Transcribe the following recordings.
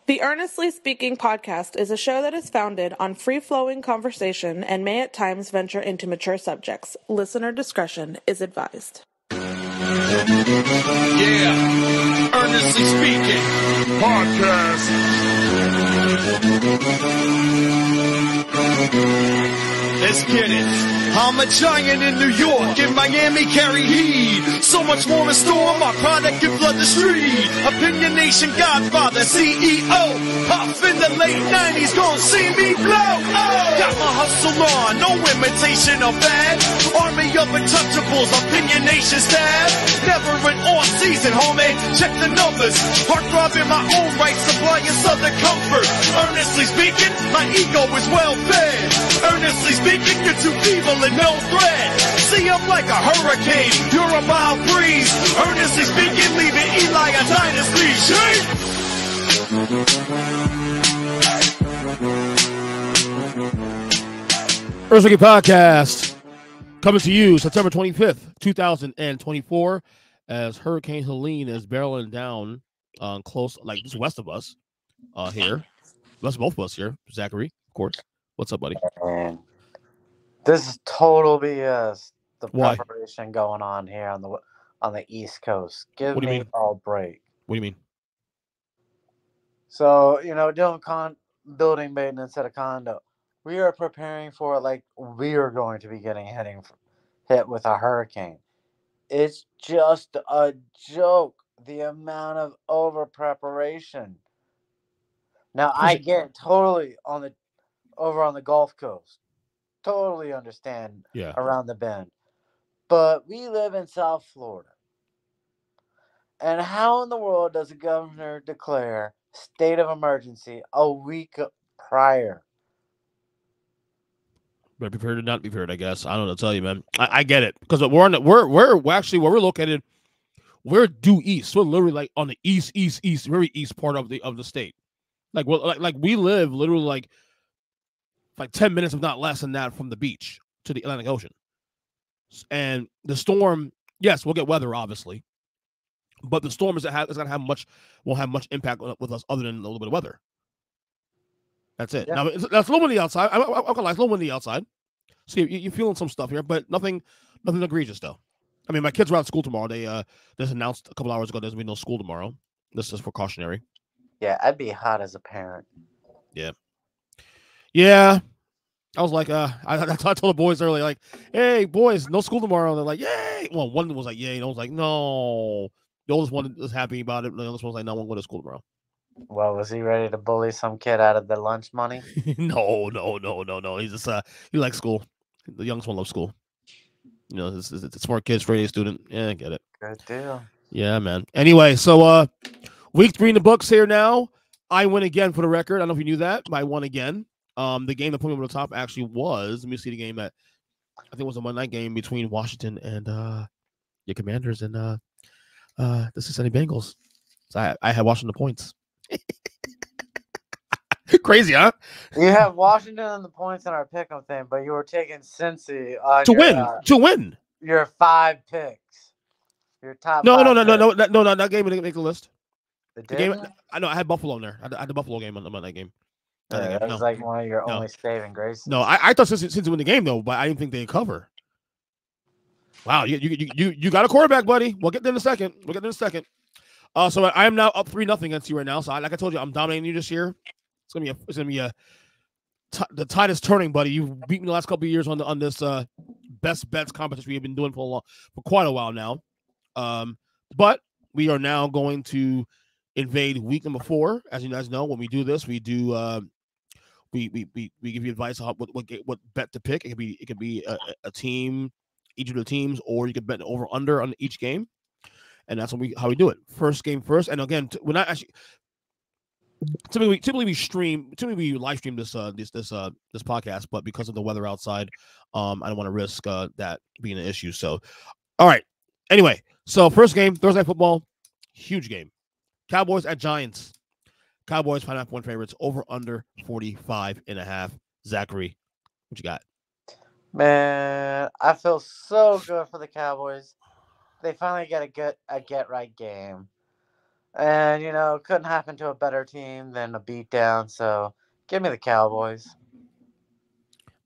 The Earnestly Speaking podcast is a show that is founded on free-flowing conversation and may at times venture into mature subjects. Listener discretion is advised. Yeah, Earnestly Speaking podcast. Let's get it. I'm a giant in New York, in Miami carry heat. So much more in store, my product can flood the street. Opinion Nation Godfather, CEO. HOF in the late 90s, gon' see me blow. Oh. Got my hustle on, no imitation of bad. Army of untouchables, Opinion Nation staff. Never an off season, homie, check the numbers. Heart throbbing my own right, supplying southern comfort. Earnestly speaking, my ego is well fed. Earnestly speaking, you're too evil and no threat. See, I'm like a hurricane, you're a mild breeze. Earnestly speaking, leaving Eli a dynasty. Shake! Earnestly Podcast coming to you September 25th, 2024, as Hurricane Helene is barreling down close, like just west of us here. That's both of us here. Zachary, of course. What's up, buddy? Man, this is total BS. The Why? preparation going on here on the East Coast. Give What do you me mean? a break. What do you mean? So, doing building maintenance at a condo. We are preparing for it like we are going to be hit with a hurricane. It's just a joke, the amount of over preparation. Now, I get totally over on the Gulf Coast. Totally understand around the bend. But we live in South Florida. And how in the world does a governor declare state of emergency a week prior? Better be prepared or not be prepared, I guess. I don't know what to tell you, man. I get it. Because we're actually where we're located, we're due east. We're literally like on the east, very east part of the state. Like we live literally like 10 minutes, if not less than that, from the beach to the Atlantic Ocean. And the storm, yes, we'll get weather, obviously. But the storm won't have much impact with us other than a little bit of weather. That's it. Yeah. Now, that's a little windy outside. I'm gonna lie, it's a little windy outside. So you're feeling some stuff here, but nothing egregious, though. I mean, my kids are out of school tomorrow. They just announced a couple hours ago there's going to be no school tomorrow. This is precautionary. Yeah, I'd be hot as a parent. Yeah. I was like, I told the boys earlier, like, hey, boys, no school tomorrow. They're like, yay. Well, one was like, yay. And I was like, no. The oldest one was happy about it. The youngest one was like, no, I won't go to school tomorrow. Well, was he ready to bully some kid out of the lunch money? No. He's just, he likes school. The youngest one loves school. It's a smart kid, straight A student. Yeah, I get it. Good deal. Yeah, man. Anyway, so week 3 in the books here now. I win again for the record. I don't know if you knew that, but I won again. The game that put me over the top actually was, let me see the game that I think it was a Monday night game between Washington and your Commanders and the Cincinnati Bengals. So I had Washington points. Crazy, huh? You have Washington and the points in our pick'em thing, but you were taking Cincy on to win. Your 5 picks. Your top. No, that game didn't make the list. The game. I know I had Buffalo in there. I had the Buffalo game on the Monday night game. That was like one of your only saving graces. No, I thought since win the game though, but I didn't think they'd cover. Wow, you got a quarterback, buddy. We'll get there in a second. So I am now up 3-0 against you right now. So like I told you, I'm dominating you this year. It's gonna be the tide is turning, buddy. You've beat me the last couple of years on this best bets competition we've been doing for quite a while now. But we are now going to invade week number 4. As you guys know, when we do this, we do we give you advice on what bet to pick. It could be a team, each of the teams, or you could bet over under on each game, and that's how we do it. First game first, and again, we're not actually. Typically we live stream this podcast, but because of the weather outside, I don't want to risk that being an issue. So, all right. Anyway, so first game, Thursday Night Football, huge game. Cowboys at Giants. Cowboys 5.5-point favorites, over under 45.5. Zachary, what you got? Man, I feel so good for the Cowboys. They finally get a get right game. And, couldn't happen to a better team than a beatdown. So give me the Cowboys.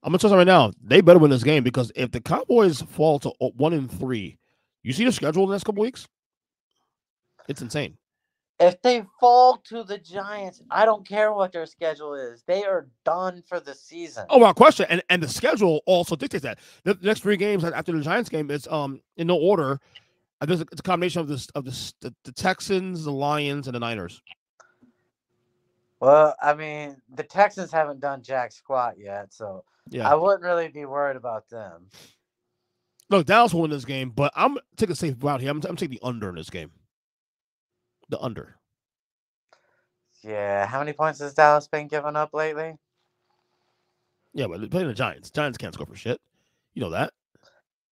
I'm gonna tell you right now, they better win this game because if the Cowboys fall to 1-3, you see the schedule in the next couple weeks? It's insane. If they fall to the Giants, I don't care what their schedule is. They are done for the season. Oh, without question. And the schedule also dictates that. The next 3 games after the Giants game is in no order. I think it's a combination of the Texans, the Lions, and the Niners. Well, I mean, the Texans haven't done jack squat yet, so Yeah. I wouldn't really be worried about them. Look, Dallas will win this game, but I'm taking a safe route here. I'm taking the under in this game. The under. Yeah, how many points has Dallas been giving up lately? Yeah, but they're playing the Giants. Giants can't score for shit. You know that.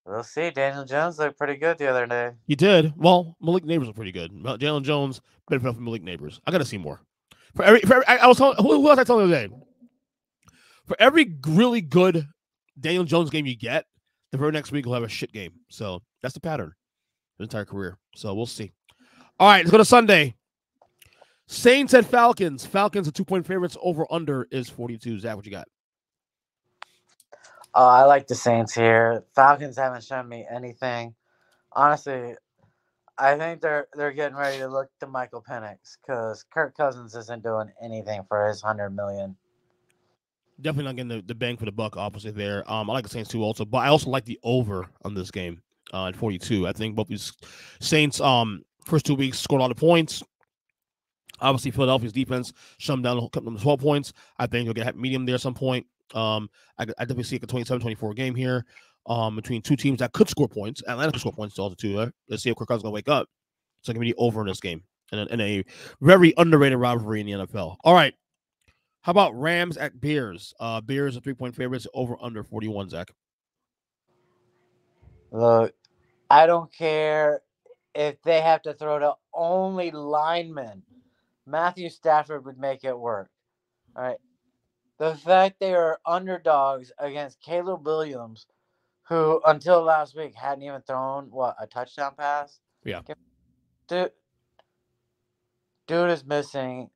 We'll see. Daniel Jones looked pretty good the other day. He did. Well, Malik Neighbors was pretty good. Jalen Jones better from Malik Neighbors. I got to see more. For every I was telling who else I told the other day. For every really good Daniel Jones game you get, the very next week he'll have a shit game. So that's the pattern. His entire career. So we'll see. All right, let's go to Sunday. Saints and Falcons. Falcons are 2-point favorites. Over under is 42. Zach, what you got? I like the Saints here. Falcons haven't shown me anything. Honestly, I think they're getting ready to look to Michael Penix because Kirk Cousins isn't doing anything for his $100 million. Definitely not getting the bang for the buck opposite there. I like the Saints too also, but I also like the over on this game at 42. I think both these Saints first 2 weeks scored a lot of points. Obviously, Philadelphia's defense shut them down, cut them to 12 points. I think you'll get medium there at some point. I definitely see a 27-24 game here between two teams that could score points. Atlanta could score points also too. Let's see if Kirk Cousins is going to wake up. So I'm going to be over in this game and a very underrated rivalry in the NFL. All right. How about Rams at Bears? Bears are 3-point favorites, over under 41, Zach. Look, I don't care if they have to throw to only linemen. Matthew Stafford would make it work. All right. The fact they are underdogs against Caleb Williams, who until last week hadn't even thrown, a touchdown pass? Yeah. Dude is missing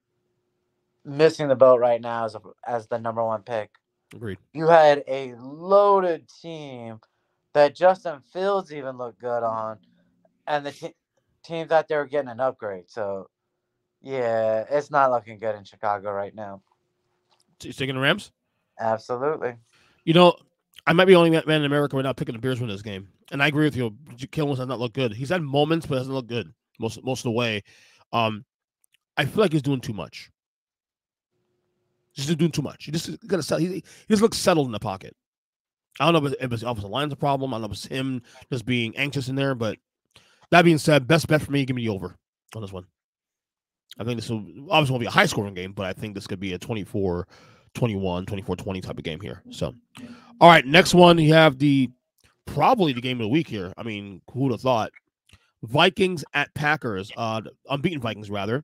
the boat right now as the number 1 pick. Agreed. You had a loaded team that Justin Fields even looked good on, and the team thought they were getting an upgrade. So, yeah, it's not looking good in Chicago right now. You taking the Rams? Absolutely. I might be the only man in America right now picking the Bears win this game, and I agree with you. Killins does not look good. He's had moments, but doesn't look good most of the way. I feel like he's doing too much. He's just doing too much. He just looks settled in the pocket. I don't know if it's offensive line's a problem. I don't know if it's him just being anxious in there. But that being said, best bet for me, give me the over on this one. I think this will obviously won't be a high scoring game, but I think this could be a 24-21, 24-20 type of game here. So, all right, next one, you have probably the game of the week here. I mean, who would have thought? Vikings at Packers, unbeaten Vikings rather.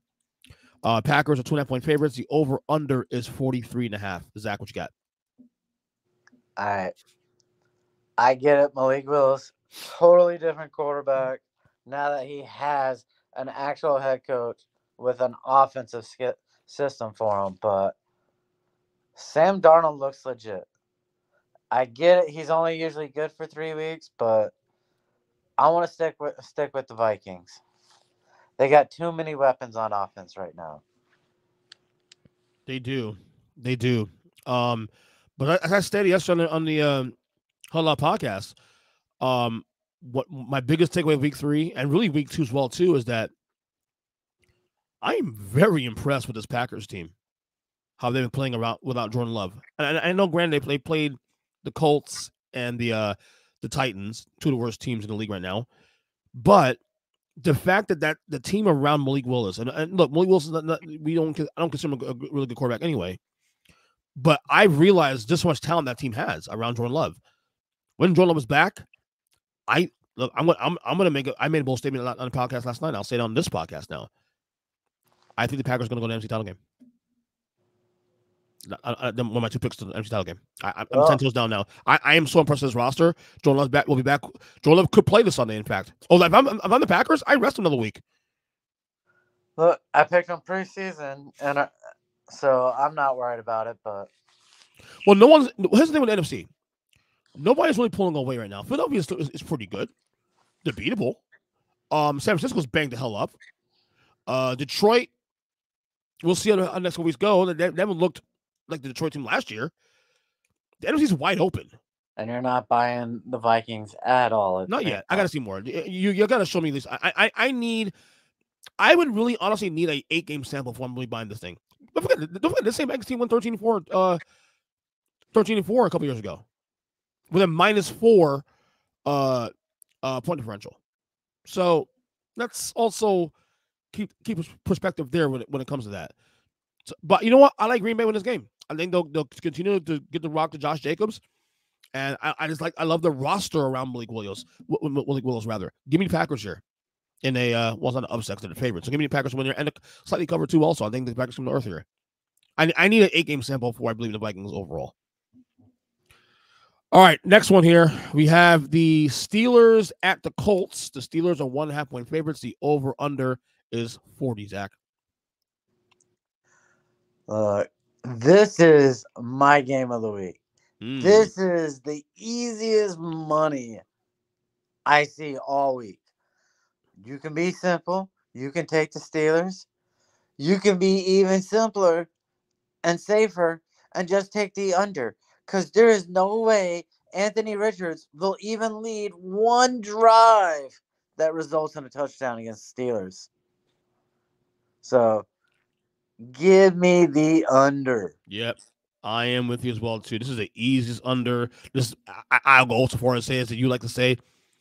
Packers are 2.5-point favorites. The over-under is 43.5. Zach, what you got? All right. I get it. Malik Willis, totally different quarterback now that he has an actual head coach with an offensive system for him. But Sam Darnold looks legit. I get it. He's only usually good for 3 weeks, but I want to stick with the Vikings. They got too many weapons on offense right now. They do. But as I stated yesterday on the Huddle Up podcast, what my biggest takeaway of week 3 and really week 2 as well too is that I am very impressed with this Packers team, how they've been playing around without Jordan Love. And I know, granted, they played the Colts and the Titans, 2 of the worst teams in the league right now, but the fact that the team around Malik Willis and look, Malik Willis is I don't consider him a really good quarterback anyway, but I realized just how much talent that team has around Jordan Love. When Jordan Love was back, I'm gonna make I made a bold statement on the podcast last night. I'll say it on this podcast now. I think the Packers are going to go to the NFC title game. One of my 2 picks to the NFC title game. I'm 10 toes down now. I am so impressed with this roster. Jordan Love's back. Will be back. Jordan Love could play this Sunday, in fact. Oh, if I'm the Packers, I rest another week. Look, I picked them preseason, and so I'm not worried about it. But Well, no one's. Here's the thing with the NFC. Nobody's really pulling away right now. Philadelphia is pretty good. They're beatable. San Francisco's banged the hell up. Detroit, we'll see how the next couple weeks go. They haven't looked like the Detroit team last year. The NFC's wide open. and you're not buying the Vikings at all. Not yet. I got to see more. You got to show me this. I would really honestly need a 8-game sample before I'm really buying this thing. Don't forget this same Vikings team won 13-4 a couple years ago with a -4 point differential. So let's also keep perspective there when it comes to that. So, but you know what? I like Green Bay in this game. I think they'll continue to get the rock to Josh Jacobs, and I love the roster around Malik Willis. Rather, give me the Packers here in a well, it's not an upset, they're the favorite. So give me the Packers win here and a slightly cover too. Also, I think the Packers come to earth here. I need an 8-game sample before I believe the Vikings overall. All right, next one here. We have the Steelers at the Colts. The Steelers are 1.5 point favorites. The over-under is 40, Zach. This is my game of the week. This is the easiest money I see all week. You can be simple. You can take the Steelers. You can be even simpler and safer and just take the under. Because there is no way Anthony Richards will even lead one drive that results in a touchdown against the Steelers. So, give me the under. Yep, I am with you as well, too. This is the easiest under. I'll go so far as say, as you like to say,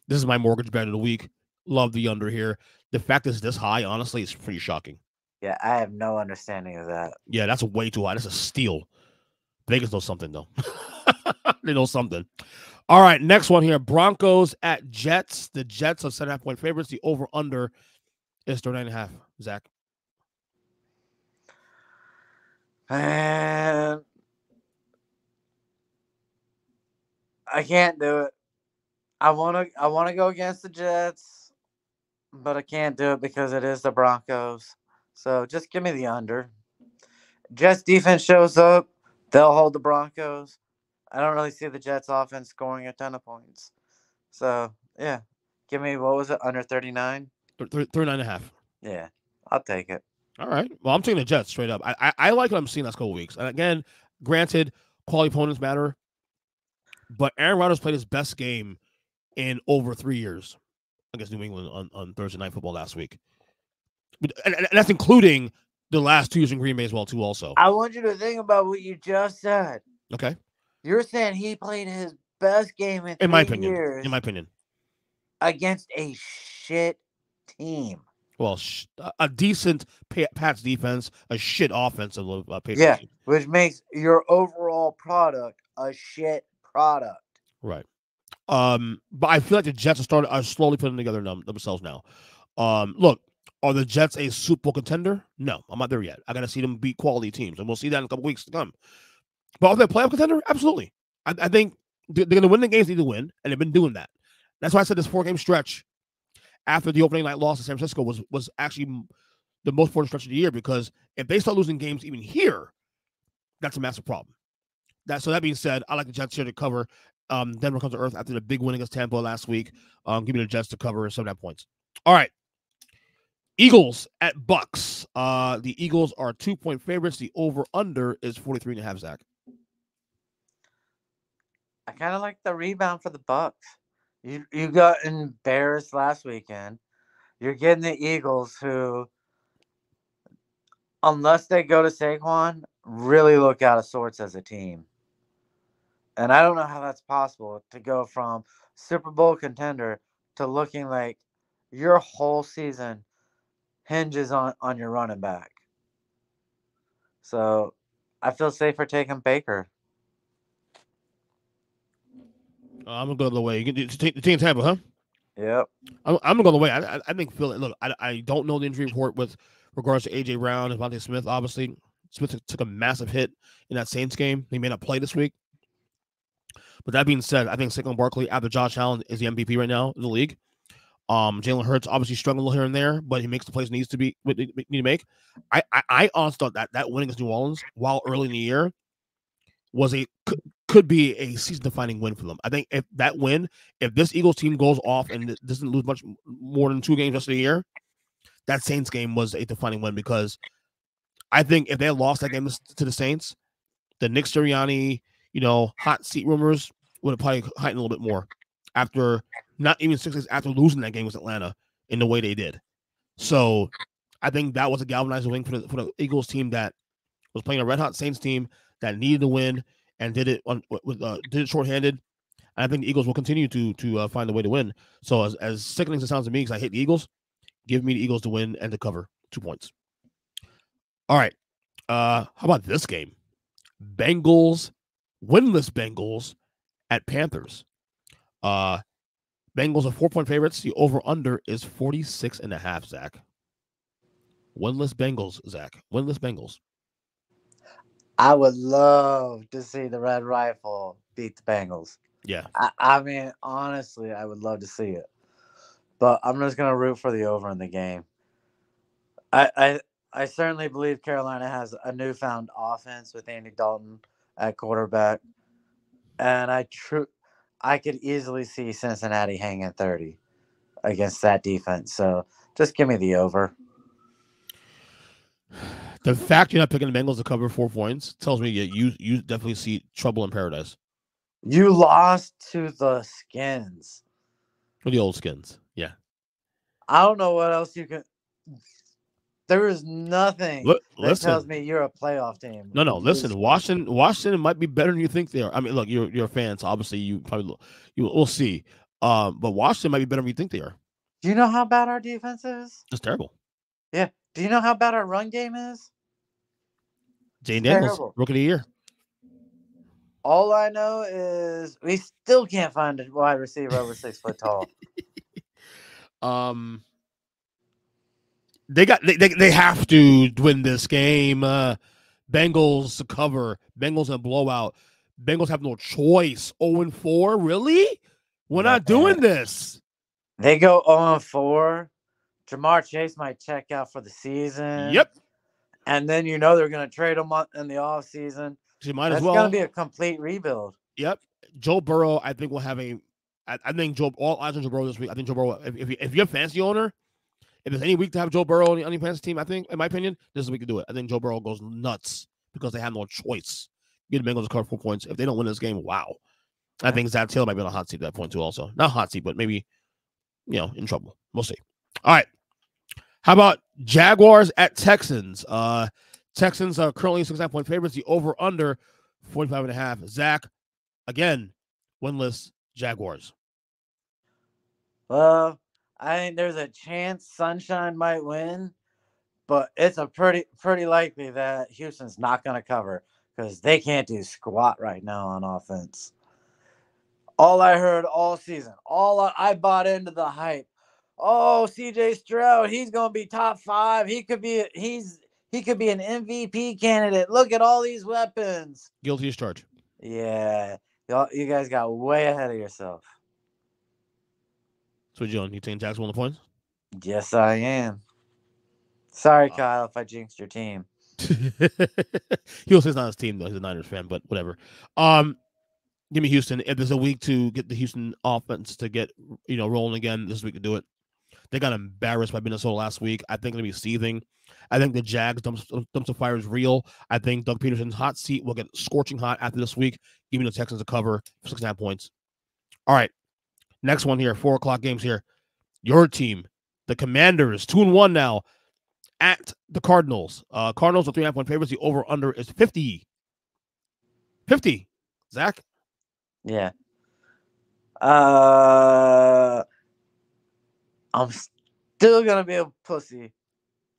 this is my mortgage bet of the week. Love the under here. The fact it's this high, honestly, is pretty shocking. Yeah, I have no understanding of that. Yeah, that's way too high. That's a steal. Vegas knows something, though. They know something. All right, next one here. Broncos at Jets. The Jets are 7.5 point favorites. The over-under is 39.5. Zach. Man, I can't do it. I want to go against the Jets, but I can't do it because it is the Broncos. So just give me the under. Jets defense shows up, they'll hold the Broncos. I don't really see the Jets offense scoring a ton of points. So, yeah. Give me, what was it, under 39? 39.5. Yeah, I'll take it. All right. Well, I'm taking the Jets straight up. I like what I'm seeing last couple weeks. And again, granted, quality opponents matter, but Aaron Rodgers played his best game in over 3 years against New England on Thursday Night Football last week. And that's including the last 2 years in Green Bay as well, too, also. I want you to think about what you just said. Okay. You're saying he played his best game in my 3 opinion. years. In my opinion. Against a shit team. Well, a decent Pats defense, a shit offensive Patriots Yeah, team. which makes your overall product a shit product. Right. But I feel like the Jets are slowly putting together themselves now. Look, are the Jets a Super Bowl contender? No, I'm not there yet. I got to see them beat quality teams, and we'll see that in a couple weeks to come. But are they a playoff contender? Absolutely. I think they're going to win the games they need to win, and they've been doing that. That's why I said this 4-game stretch after the opening night loss to San Francisco was actually the most important stretch of the year, because if they start losing games even here, that's a massive problem. So that being said, I like the Jets here to cover. Denver comes to earth after the big win against Tampa last week. Give me the Jets to cover 7.5 points. All right. Eagles at Bucks. The Eagles are 2-point favorites. The over-under is 43.5, Zach. I kind of like the rebound for the Bucks. You got embarrassed last weekend. You're getting the Eagles, who, unless they go to Saquon, really look out of sorts as a team. And I don't know how that's possible, to go from Super Bowl contender to looking like your whole season hinges on your running back. So I feel safer taking Baker. I'm going to go the way. You take Tampa, huh? Yep. I'm going to go the way. I think Phil. Look, I don't know the injury report with regards to AJ Brown and Devontae Smith. Obviously, Smith took a massive hit in that Saints game. He may not play this week. But that being said, I think Saquon Barkley, after Josh Allen, is the MVP right now in the league. Jalen Hurts obviously struggling here and there, but he makes the plays need to make. I honestly thought that win against New Orleans, while early in the year, was could be a season-defining win for them. I think if this Eagles team goes off and doesn't lose much more than 2 games rest of the year, that Saints game was a defining win, because I think if they had lost that game to the Saints, the Nick Sirianni, hot seat rumors would have probably heightened a little bit more after not even 6 days after losing that game with Atlanta in the way they did. So I think that was a galvanizing win for the Eagles team that was playing a red-hot Saints team that needed to win and did it shorthanded. And I think the Eagles will continue to find a way to win. So as sickening as it sounds to me, because I hate the Eagles, give me the Eagles to win and to cover 2 points. All right. How about this game? Winless Bengals at Panthers. Bengals are 4-point favorites. The over-under is 46.5, Zach. Winless Bengals, Zach. Winless Bengals. I would love to see the Red Rifle beat the Bengals. Yeah. I mean, honestly, I would love to see it. But I'm just going to root for the over in the game. I certainly believe Carolina has a newfound offense with Andy Dalton at quarterback. And I could easily see Cincinnati hanging 30 against that defense. So just give me the over. The fact you're not picking the Bengals to cover 4 points tells me you definitely see trouble in paradise. You lost to the Skins. Or the old Skins, yeah. I don't know what else you can. There is nothing that tells me you're a playoff team. No. Listen, Washington might be better than you think they are. I mean, look, you're a fan, so obviously we'll see. But Washington might be better than you think they are. Do you know how bad our defense is? It's terrible. Yeah. Do you know how bad our run game is? Jane Daniels, Rookie of the Year. All I know is we still can't find a wide receiver over 6 foot tall. They have to win this game. Bengals to cover. Bengals in a blowout. Bengals have no choice. 0-4, really? We're not doing this. They go 0-4. Jamar Chase might check out for the season. Yep. And then they're going to trade him in the offseason. She might as well. It's going to be a complete rebuild. Yep. Joe Burrow, I think, will have I think all eyes on Joe Burrow this week. I think Joe Burrow, if you're a fantasy owner, if there's any week to have Joe Burrow on your fantasy team, I think, in my opinion, this is the week to do it. I think Joe Burrow goes nuts because they have no choice. Get the Bengals to cover 4 points. If they don't win this game, wow. I think Zack Taylor might be on a hot seat at that point, too, also. Not hot seat, but maybe, in trouble. We'll see. All right. How about Jaguars at Texans? Texans are currently 6.5-point favorites. The over-under, 45.5. Zach, again, winless Jaguars. Well, I think there's a chance Sunshine might win, but it's a pretty likely that Houston's not going to cover because they can't do squat right now on offense. All I heard all season, I bought into the hype. Oh, CJ Stroud, he's going to be top 5. He could be an MVP candidate. Look at all these weapons. Guilty as charged. Yeah. You guys got way ahead of yourself. So, John, you taking Jags won the points? Yes, I am. Sorry, Kyle, if I jinxed your team. He'll say it's not his team, though. He's a Niners fan, but whatever. Give me Houston. If there's a week to get the Houston offense to get, rolling again, this week to do it. They got embarrassed by Minnesota last week. I think they'll be seething. I think the Jags dumpster fire is real. I think Doug Peterson's hot seat will get scorching hot after this week. Give me the Texans to cover 6.5 points. All right. Next one here, 4 o'clock games here. Your team, the Commanders, 2-1 now at the Cardinals. Cardinals are 3.5-point favorites. The over-under is 50. 50. Zach? Yeah. I'm still going to be a pussy.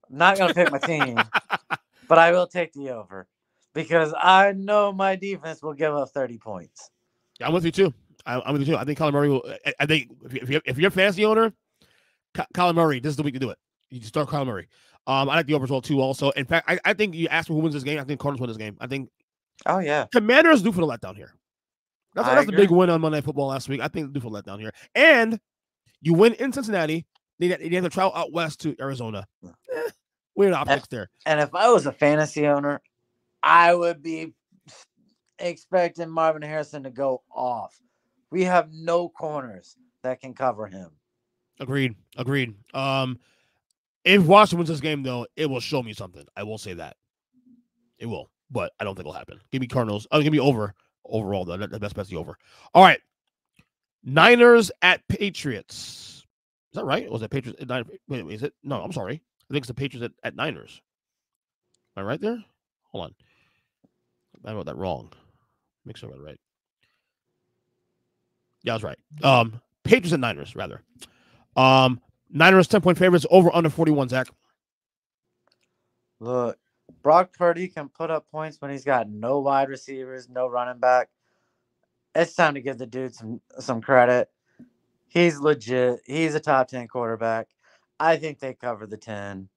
I'm not going to pick my team, but I will take the over because I know my defense will give up 30 points. Yeah, I'm with you too. I'm with you too. I think Kyler Murray will. I think if you're a fantasy owner, Kyler Murray, this is the week to do it. You just start Kyler Murray. I like the over as well too. Also, in fact, I think you asked me who wins this game. I think Cardinals win this game. I think. Oh yeah. Commanders do for the letdown here. That's the big win on Monday Night Football last week. I think they do for the letdown here. And You win in Cincinnati, they have to travel out west to Arizona. Weird optics there. And if I was a fantasy owner, I would be expecting Marvin Harrison to go off. We have no corners that can cover him. Agreed. If Washington wins this game, though, it will show me something. I will say that. It will, but I don't think it'll happen. Give me Cardinals. Give me over. Overall, though. The best bet's the over. All right. Niners at Patriots. Is that right? Was it Patriots at Niners? Wait, is it? No, I'm sorry. I think it's the Patriots at Niners. Am I right there? Hold on. I wrote that wrong. Make sure I got it right. Yeah, I was right. Patriots and Niners, rather. Niners 10-point favorites over under 41, Zach. Look, Brock Purdy can put up points when he's got no wide receivers, no running back. It's time to give the dude some credit. He's legit. He's a top 10 quarterback. I think they cover the 10.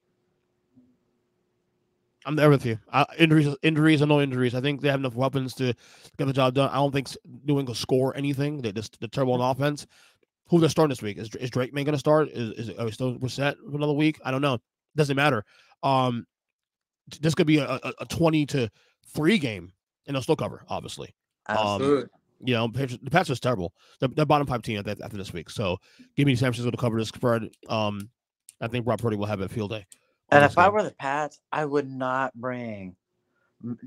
I'm there with you. Injuries or no injuries. I think they have enough weapons to get the job done. I don't think New England will score anything. They just the terrible on offense. Who they're starting this week? Is Drake May going to start? Are we still set for another week? I don't know. Doesn't matter. This could be a 20-3 game, and they'll still cover, obviously. Absolutely. The Pats are terrible. They're bottom 5 team after this week. So give me San Francisco to cover this spread. I think Brock Purdy will have a field day. And if I were the Pats, I would not bring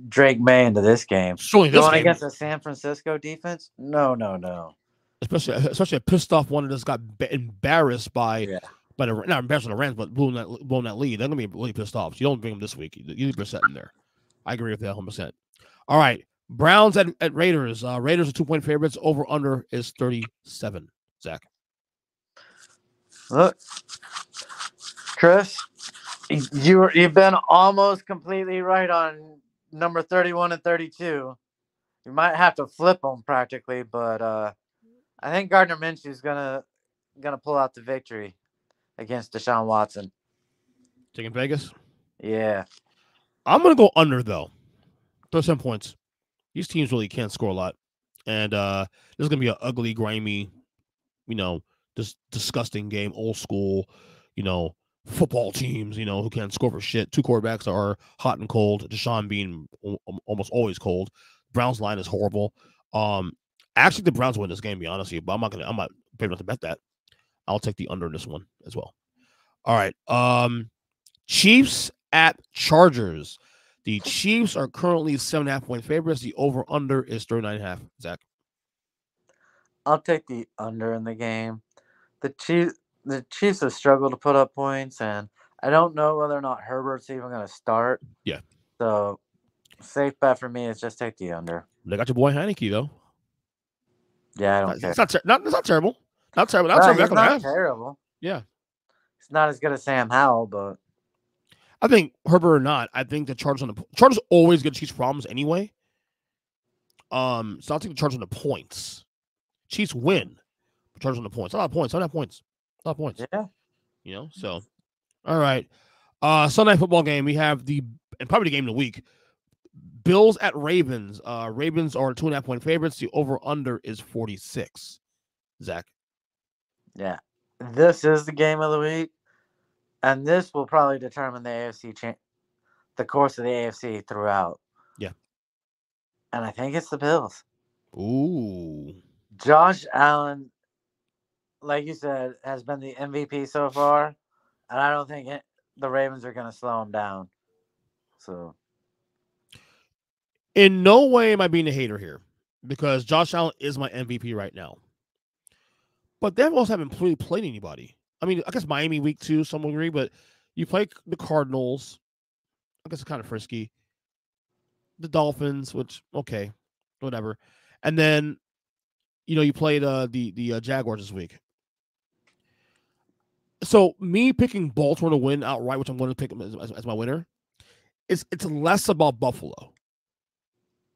Drake May into this game. Going against the San Francisco defense? No. Especially a pissed off one that just got embarrassed by not embarrassed by the Rams, but blowing that lead. They're gonna be really pissed off. So you don't bring them this week. You leave % in there. I agree with that 100%. All right, Browns at Raiders. Raiders are 2-point favorites. Over under is 37. Zach. Look, Chris, you've been almost completely right on number 31 and 32. You might have to flip them practically, but I think Gardner Minshew's gonna pull out the victory against Deshaun Watson. Taking Vegas? Yeah. I'm gonna go under though. 37 points. These teams really can't score a lot, and this is gonna be an ugly, grimy, just disgusting game, old school, football teams, who can't score for shit. Two quarterbacks are hot and cold. Deshaun being almost always cold. Browns line is horrible. Actually, the Browns win this game, to be honest with you, but I'm not brave enough to bet that. I'll take the under in this one as well. All right. Chiefs at Chargers. The Chiefs are currently 7.5-point favorites. The over-under is 39.5. Zach. I'll take the under in the game. The Chiefs have struggled to put up points, and I don't know whether or not Herbert's even going to start. Yeah. So, safe bet for me is just take the under. They got your boy Heineke, though. Yeah, I don't care. It's not terrible. Not terrible. He's not terrible. Yeah. It's not as good as Sam Howell, but I think Herbert or not, I think the Chargers always get Chiefs problems anyway. So I'll take the Chargers on the points. Chiefs win. Chargers on the points. A lot of points. A lot of points. Yeah. So all right. Sunday football game. We have probably the game of the week. Bills at Ravens. Ravens are 2.5-point favorites. The over-under is 46. Zach. Yeah. This is the game of the week. And this will probably determine the course of the AFC throughout. Yeah. And I think it's the Bills. Ooh. Josh Allen, like you said, has been the MVP so far. And I don't think the Ravens are going to slow him down. So. In no way am I being a hater here, because Josh Allen is my MVP right now. But they also haven't really played anybody. I mean, I guess Miami week 2, some will agree, but you play the Cardinals. I guess it's kind of frisky. The Dolphins, which, okay, whatever. And then, you played the Jaguars this week. So me picking Baltimore to win outright, which I'm going to pick them as my winner, it's less about Buffalo.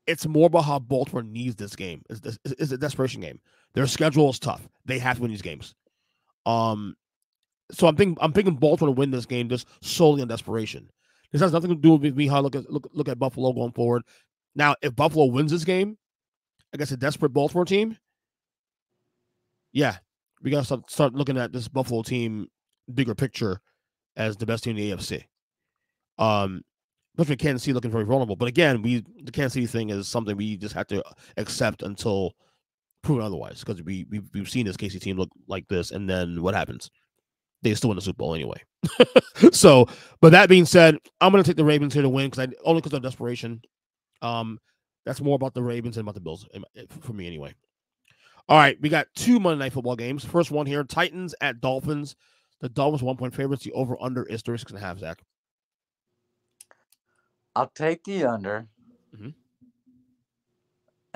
It's more about how Baltimore needs this game. It's a desperation game. Their schedule is tough. They have to win these games. So I'm picking Baltimore to win this game just solely on desperation. This has nothing to do with me how I look at Buffalo going forward. Now, if Buffalo wins this game against a desperate Baltimore team, yeah, we got to start looking at this Buffalo team bigger picture as the best team in the AFC. Especially Kansas City looking very vulnerable. But again, the Kansas City thing is something we just have to accept until proven otherwise, because we've seen this KC team look like this, and then what happens? They still win the Super Bowl anyway. So, but that being said, I'm going to take the Ravens here to win only because of desperation. That's more about the Ravens than about the Bills for me anyway. All right, we got 2 Monday Night Football games. First one here, Titans at Dolphins. The Dolphins 1-point favorites. The over/under is 36.5. Zach. I'll take the under. Mm-hmm.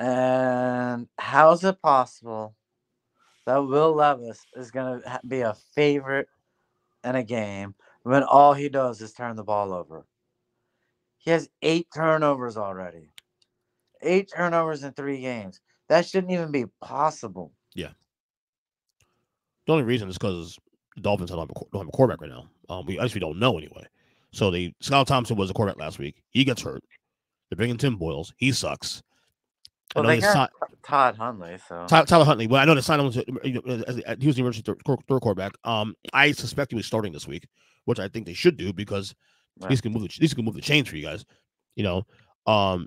And how is it possible that Will Levis is going to be a favorite in a game when all he does is turn the ball over? He has 8 turnovers already. 8 turnovers in 3 games. That shouldn't even be possible. Yeah. The only reason is because the Dolphins don't have a quarterback right now. We actually don't know anyway. So Scott Thompson was a quarterback last week. He gets hurt. They're bringing Tim Boyles. He sucks. Well, they got Todd Huntley. So Tyler Huntley. Well, I know they signed him. He was the emergency third quarterback. I suspect he was starting this week, which I think they should do because these can move the chains for you guys. And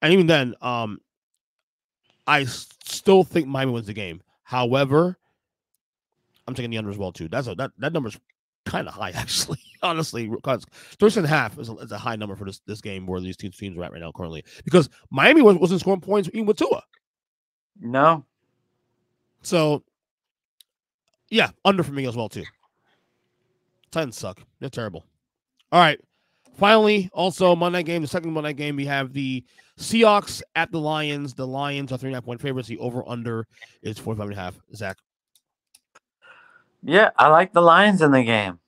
even then, I still think Miami wins the game. However, I'm taking the under as well too. That number's kind of high, actually. Honestly, because 36.5 is a high number for this game where these teams are at right now currently. Because Miami wasn't scoring points even with Tua. No. So, yeah, under for me as well too. Titans suck. They're terrible. All right. Finally, also Monday game, the second Monday game, we have the Seahawks at the Lions. The Lions are 3.5-point favorites. The over/under is 45.5. Zach. Yeah, I like the Lions in the game.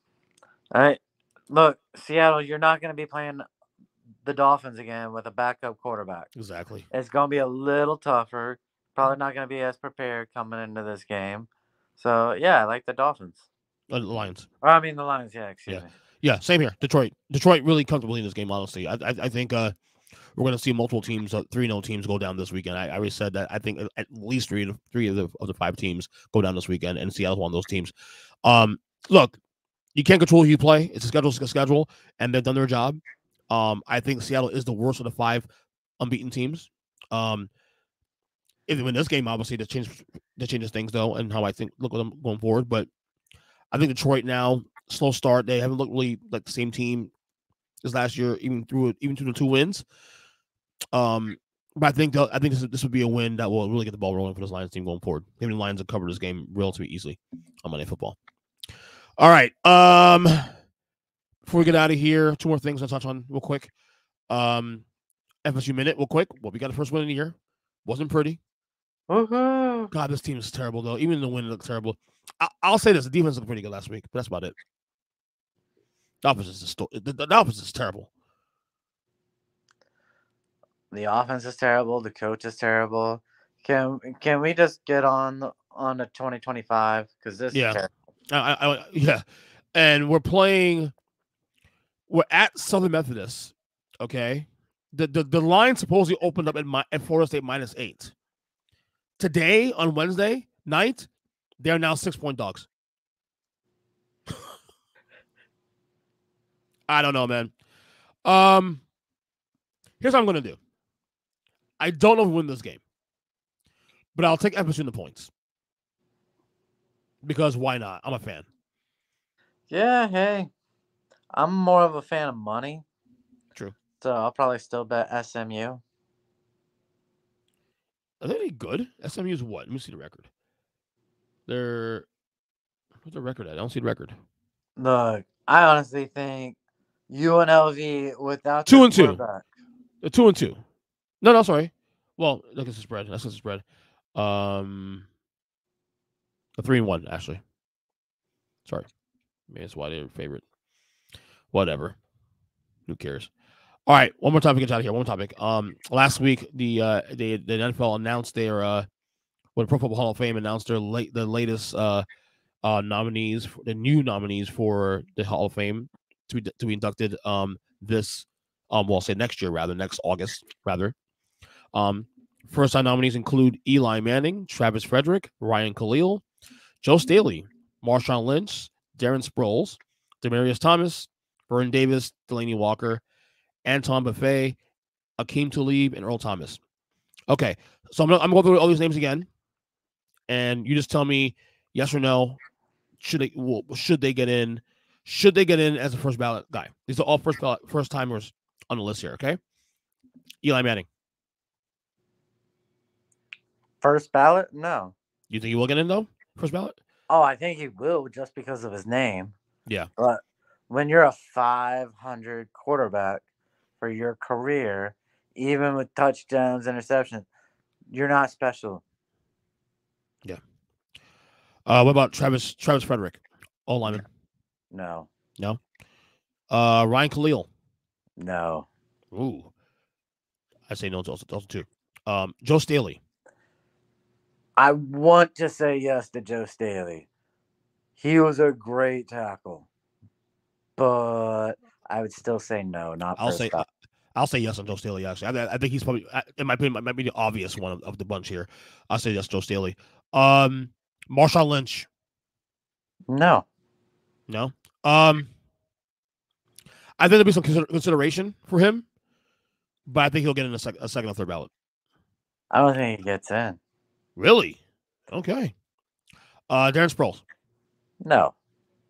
All right. Look, Seattle, you're not going to be playing the Dolphins again with a backup quarterback. Exactly. It's going to be a little tougher. Probably not going to be as prepared coming into this game. So, yeah, I like the Dolphins. The Lions. Or, I mean, the Lions, yeah, excuse me. Yeah, same here. Detroit really comfortably in this game, honestly. I think we're going to see multiple teams, 3-0 teams go down this weekend. I already said that I think at least three of the 5 teams go down this weekend, and Seattle's one of those teams. Look, you can't control who you play. It's a schedule, and they've done their job. I think Seattle is the worst of the 5 unbeaten teams. If they win this game, obviously, that changes things, though, and how I think look at them going forward. But I think Detroit now, slow start. They haven't looked really like the same team as last year, even through the 2 wins. But I think this would be a win that will really get the ball rolling for this Lions team going forward. Maybe the Lions have covered this game relatively easily on Monday Football. All right. Before we get out of here, 2 more things I'll touch on real quick. FSU minute real quick. Well, we got the first win of the year. Wasn't pretty. Woo-hoo. God, this team is terrible, though. Even the win looked terrible. I'll say this. The defense looked pretty good last week, but that's about it. The offense is terrible. The offense is terrible. The coach is terrible. Can we just get on to 2025? Because this is terrible. Yeah. And we're at Southern Methodist, okay? The line supposedly opened up at Florida State -8. Today, on Wednesday night, they are now 6-point dogs. I don't know, man. Here's what I'm going to do. I don't know if we win this game, but I'll take FSU in the points. Because why not? I'm a fan. Yeah, hey. I'm more of a fan of money. True. So I'll probably still bet SMU. Are they any good? SMU is what? Let me see the record. What's the record at? I don't see the record. Look, I honestly think UNLV without 2-2. They're 2-2. No, sorry. Well, look at the spread. That's the spread. A 3-1 actually. Sorry, maybe that's why they're favorite. Whatever. Who cares? All right, one more topic. Get out of here. One more topic. Last week the NFL announced their when Pro Football Hall of Fame announced the latest nominees, the new nominees for the Hall of Fame to be inducted next August rather. First time nominees include Eli Manning, Travis Frederick, Ryan Khalil, Joe Staley, Marshawn Lynch, Darren Sproles, Demarius Thomas, Vernon Davis, Delaney Walker, Anton Buffet, Akeem Talib, and Earl Thomas. Okay, so I'm going through all these names again, and you just tell me yes or no. Should they get in? Should they get in as a first ballot guy? These are all first timers on the list here. Okay, Eli Manning. First ballot? No. You think he will get in though? First ballot? Oh, I think he will just because of his name. Yeah. But when you're a 500 quarterback for your career, even with touchdowns, interceptions, you're not special. Yeah. What about Travis Frederick? All lineman. No. Ryan Khalil. No. Ooh. I say no to also too. Joe Staley. I want to say yes to Joe Staley. He was a great tackle. But I would still say no, not I'll first say ballot. I'll say yes on Joe Staley, actually. I think he's probably, in my opinion, might be the obvious one of the bunch here. I'll say yes, Joe Staley. Marshawn Lynch. No. No. I think there'll be some consideration for him, but I think he'll get in a second or third ballot. I don't think he gets in. Really? Okay. Darren Sproles. No.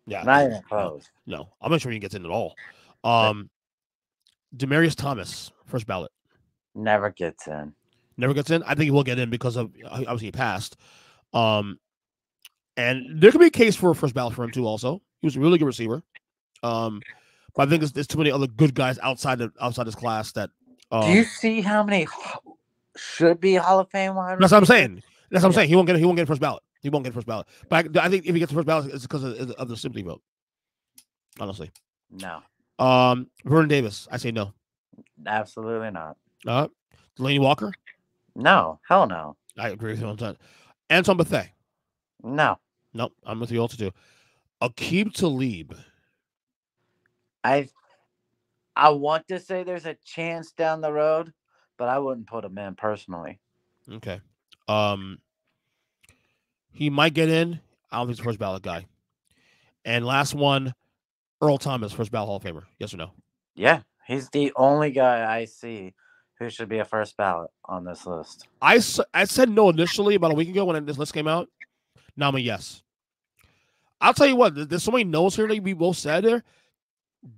Yeah. Not even close. No. I'm not sure he gets in at all. Demarius Thomas, first ballot. Never gets in. Never gets in. I think he will get in because of obviously he passed. And there could be a case for a first ballot for him too. Also, he was a really good receiver. But I think there's too many other good guys outside this class that. Do you see how many should be Hall of Fame wide receivers? That's what I'm saying. That's what I'm saying. He won't get first ballot. He won't get first ballot. But I think if he gets the first ballot, it's because of the sympathy vote. Honestly. No. Vernon Davis. I say no. Absolutely not. Delaney Walker. No. Hell no. I agree with you on that. Anton Buffet. No. Nope. I'm with you also too. Akeem Talib. I want to say there's a chance down the road, but I wouldn't put him in personally. Okay. He might get in. I don't think he's a first ballot guy. And last one, Earl Thomas, first ballot Hall of Famer. Yes or no? Yeah, he's the only guy I see who should be a first ballot on this list. I said no initially about a week ago when this list came out. Now I'm a yes. I'll tell you what, there's so many no's here that we both said there.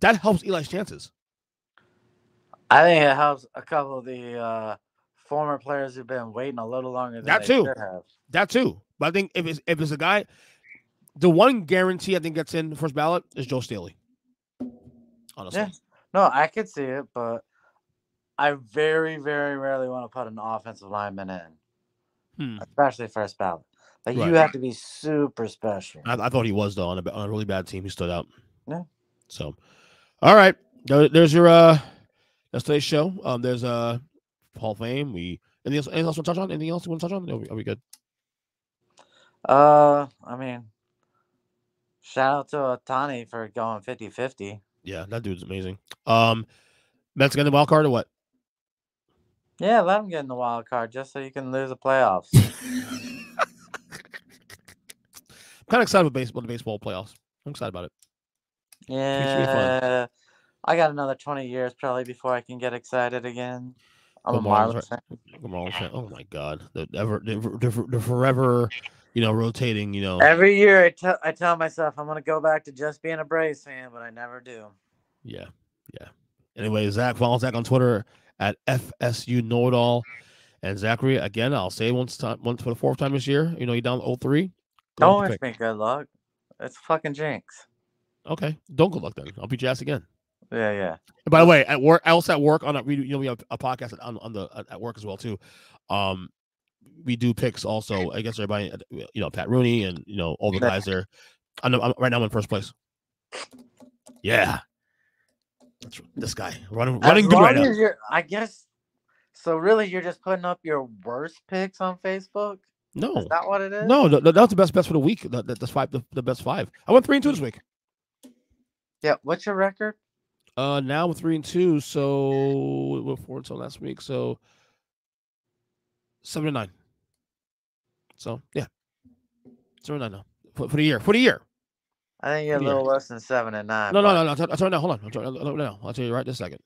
That helps Eli's chances. I think it helps a couple of the former players who've been waiting a little longer than they should have. That too. But I think if it's a guy, the one guarantee I think gets in the first ballot is Joe Staley. Honestly. Yeah. No, I could see it, but I very, very rarely want to put an offensive lineman in, especially first ballot. Like you have to be super special. I thought he was though on a really bad team. He stood out. Yeah. So, all right, there's your that's today's show. There's Hall of Fame. Anything else to touch on? Anything else you want to touch on? Are we good? I mean, shout out to Otani for going 50-50. Yeah, that dude's amazing. Mets get the wild card or what? Yeah, let him get in the wild card just so you can lose the playoffs. I'm kind of excited with the baseball playoffs. I'm excited about it. Yeah, I got another 20 years probably before I can get excited again. I'm a Marlins fan. Oh my God, the forever, rotating. Every year I tell myself I'm gonna go back to just being a Braves fan, but I never do. Yeah. Anyway, follow Zach on Twitter at FSU Know It All, and Zachary again. I'll say once for the fourth time this year. You're down 0-3. Don't wish me good luck. It's fucking jinx. Okay, don't good luck then. I'll beat your ass again. Yeah. And by the way, at work, at work we have a podcast at work as well too. We do picks also. I guess everybody, Pat Rooney and all the guys there. Right now I'm in first place. Yeah, this guy running good right now. I guess. So really, you're just putting up your worst picks on Facebook? No, is that what it is? No, that's the best for the week. That's five. The best five. I went 3-2 this week. Yeah. What's your record? Now we're 3-2. So we're 4 until last week. So 7-9. So yeah, 7-9 now. for the year. For the year. I think you're a little less than 7 and 9. No. I'll tell you now. Hold on. I'll tell you right this second.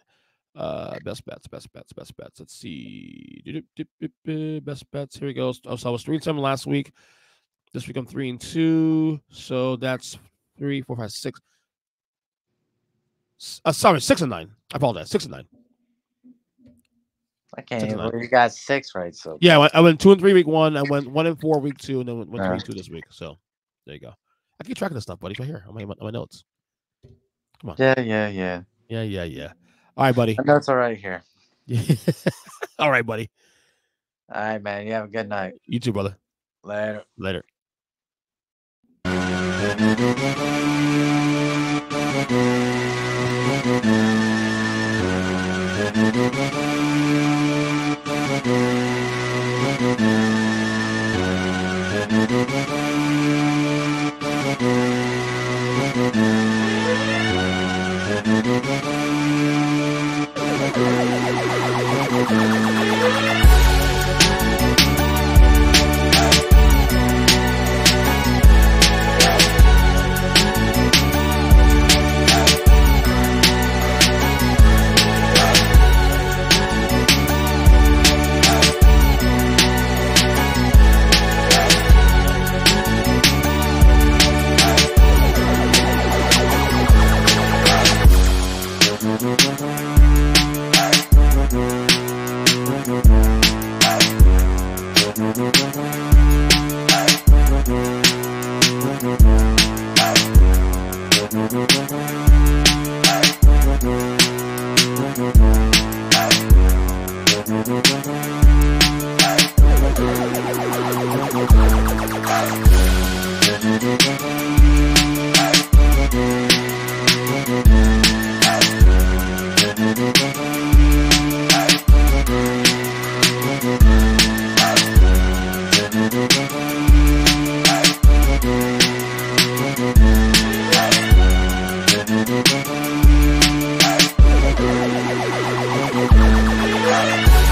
Best bets. Let's see. Best bets. Here we go. So I was 3-7 last week. This week I'm 3-2. So that's 3, 4, 5, 6. Sorry, 6 and 9. I apologize. 6 and 9. I can't even believe you got 6 right. So yeah, I went 2 and 3 week 1. I went 1 and 4 week 2, and then went 3 and 2 this week. So there you go. I keep track of this stuff, buddy. It's right here on my notes. Come on. Yeah. All right, buddy. My notes are right here. All right, buddy. All right, man. You have a good night. You too, brother. Later. Yeah.